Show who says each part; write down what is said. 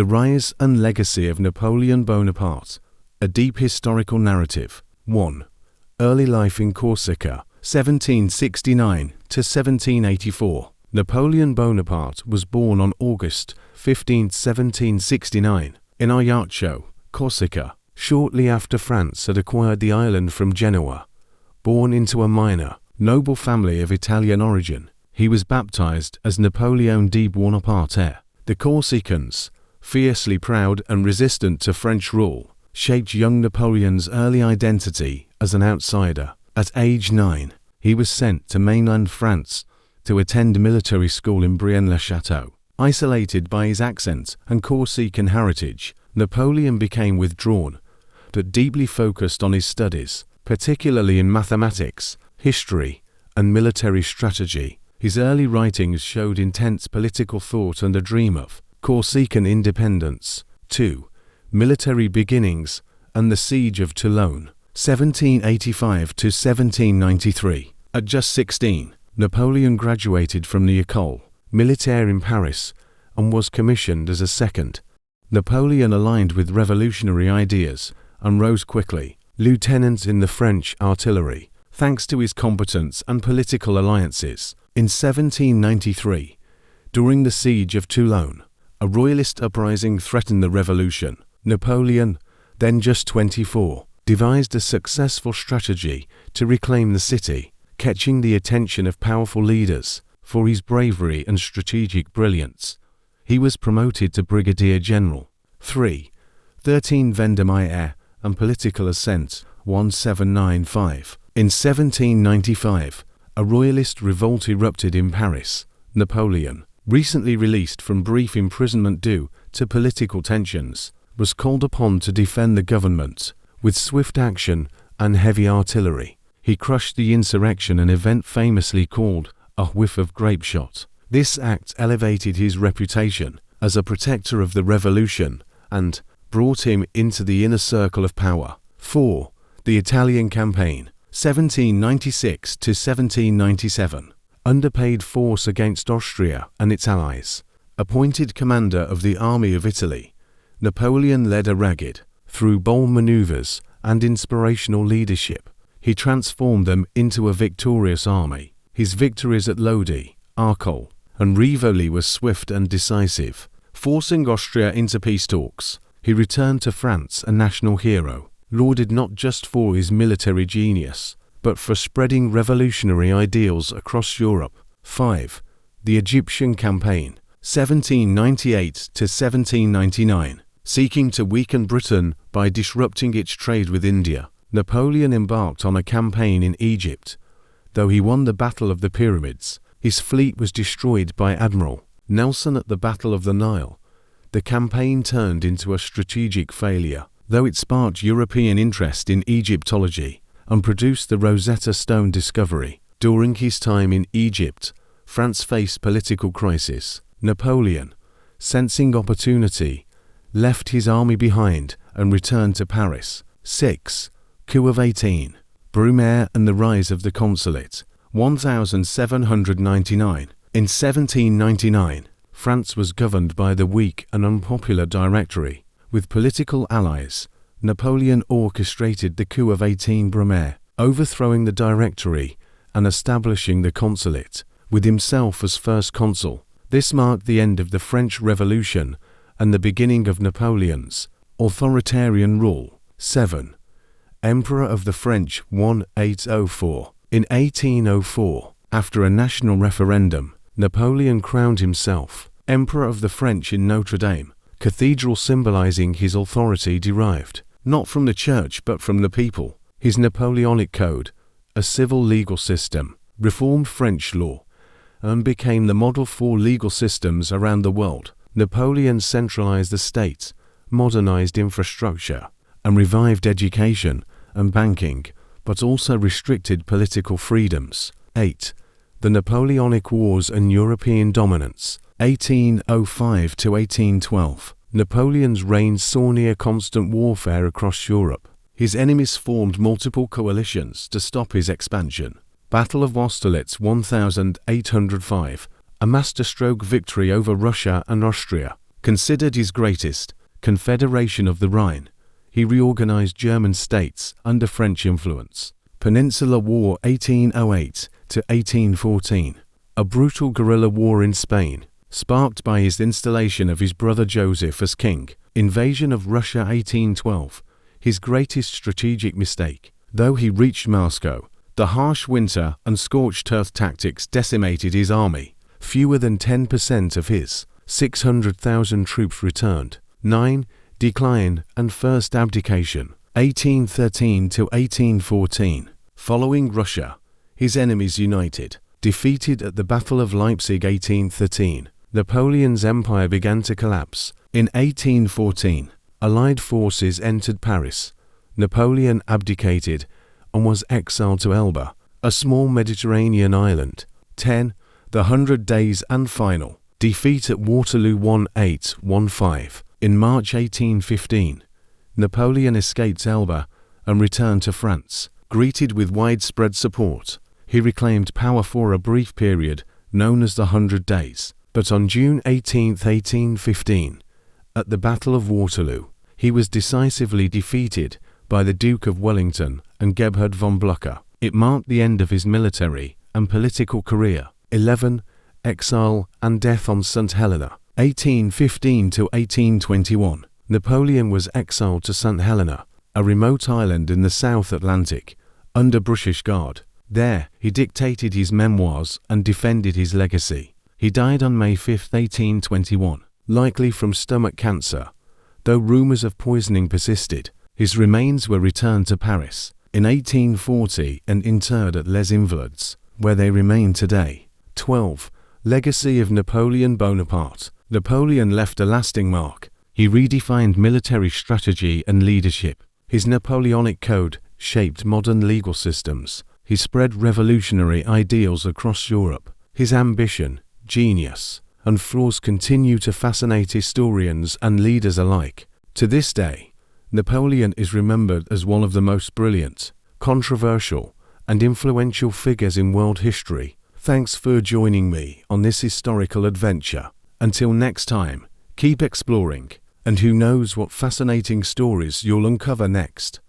Speaker 1: The rise and legacy of Napoleon Bonaparte, a deep historical narrative. 1. Early life in Corsica, 1769 to 1784. Napoleon Bonaparte was born on August 15, 1769, in Ajaccio, Corsica, shortly after France had acquired the island from Genoa. Born into a minor, noble family of Italian origin, he was baptized as Napoleon Bonaparte. The Corsicans, fiercely proud and resistant to French rule, shaped young Napoleon's early identity as an outsider. At age 9, he was sent to mainland France to attend military school in Brienne-le-Château. Isolated by his accent and Corsican heritage, Napoleon became withdrawn, but deeply focused on his studies, particularly in mathematics, history, and military strategy. His early writings showed intense political thought and a dream of Corsican independence. 2. Military beginnings and the Siege of Toulon, 1785 to 1793. At just 16, Napoleon graduated from the École Militaire in Paris and was commissioned as a second. Napoleon aligned with revolutionary ideas and rose quickly, lieutenant in the French artillery, thanks to his competence and political alliances. In 1793, during the Siege of Toulon, a royalist uprising threatened the revolution. Napoleon, then just 24, devised a successful strategy to reclaim the city, catching the attention of powerful leaders for his bravery and strategic brilliance. He was promoted to brigadier general. 3. 13 Vendémiaire and political ascent, 1795. In 1795, a royalist revolt erupted in Paris. Napoleon, recently released from brief imprisonment due to political tensions, was called upon to defend the government with swift action and heavy artillery. He crushed the insurrection, an event famously called a whiff of grape shot. This act elevated his reputation as a protector of the revolution and brought him into the inner circle of power. 4. The Italian Campaign, 1796 to 1797. Underpaid force against Austria and its allies. Appointed commander of the Army of Italy, Napoleon led a ragged, through bold maneuvers and inspirational leadership, he transformed them into a victorious army. His victories at Lodi, Arcole, and Rivoli were swift and decisive, forcing Austria into peace talks. He returned to France a national hero, lauded not just for his military genius, but for spreading revolutionary ideals across Europe. 5. The Egyptian Campaign, 1798 to 1799. Seeking to weaken Britain by disrupting its trade with India, Napoleon embarked on a campaign in Egypt. Though he won the Battle of the Pyramids, his fleet was destroyed by Admiral Nelson at the Battle of the Nile. The campaign turned into a strategic failure, though it sparked European interest in Egyptology and produced the Rosetta Stone discovery. During his time in Egypt, France faced political crisis. Napoleon, sensing opportunity, left his army behind and returned to Paris. 6. Coup of 18. Brumaire and the rise of the consulate, 1799. In 1799, France was governed by the weak and unpopular Directory. With political allies, Napoleon orchestrated the coup of 18 Brumaire, overthrowing the Directory and establishing the consulate, with himself as first consul. This marked the end of the French Revolution and the beginning of Napoleon's authoritarian rule. 7. Emperor of the French, 1804. In 1804, after a national referendum, Napoleon crowned himself Emperor of the French in Notre Dame Cathedral, symbolizing his authority derived not from the church but from the people. His Napoleonic Code, a civil legal system, reformed French law and became the model for legal systems around the world. Napoleon centralized the state, modernized infrastructure, and revived education and banking, but also restricted political freedoms. 8. The Napoleonic Wars and European Dominance, 1805 to 1812. Napoleon's reign saw near constant warfare across Europe. His enemies formed multiple coalitions to stop his expansion. Battle of Austerlitz, 1805, a masterstroke victory over Russia and Austria. Considered his greatest, Confederation of the Rhine, he reorganized German states under French influence. Peninsular War 1808 to 1814, a brutal guerrilla war in Spain, sparked by his installation of his brother Joseph as king. Invasion of Russia 1812, his greatest strategic mistake. Though he reached Moscow, the harsh winter and scorched earth tactics decimated his army. Fewer than 10% of his 600,000 troops returned. 9. Decline and first abdication 1813 to 1814. Following Russia, his enemies united. Defeated at the Battle of Leipzig 1813, Napoleon's empire began to collapse. In 1814, Allied forces entered Paris. Napoleon abdicated and was exiled to Elba, a small Mediterranean island. 10. The 100 Days and Final. Defeat at Waterloo 1815. In March 1815, Napoleon escaped Elba and returned to France. Greeted with widespread support, he reclaimed power for a brief period known as the 100 Days. But on June 18, 1815, at the Battle of Waterloo, he was decisively defeated by the Duke of Wellington and Gebhard von Blücher. It marked the end of his military and political career. 11. Exile and death on Saint Helena 1815 to 1821. Napoleon was exiled to Saint Helena, a remote island in the South Atlantic, under British guard. There, he dictated his memoirs and defended his legacy. He died on May 5, 1821, likely from stomach cancer. Though rumors of poisoning persisted, his remains were returned to Paris in 1840 and interred at Les Invalides, where they remain today. 12. Legacy of Napoleon Bonaparte. Napoleon left a lasting mark. He redefined military strategy and leadership. His Napoleonic Code shaped modern legal systems. He spread revolutionary ideals across Europe. His ambition, genius, and flaws continue to fascinate historians and leaders alike. To this day, Napoleon is remembered as one of the most brilliant, controversial, and influential figures in world history. Thanks for joining me on this historical adventure. Until next time, keep exploring, and who knows what fascinating stories you'll uncover next.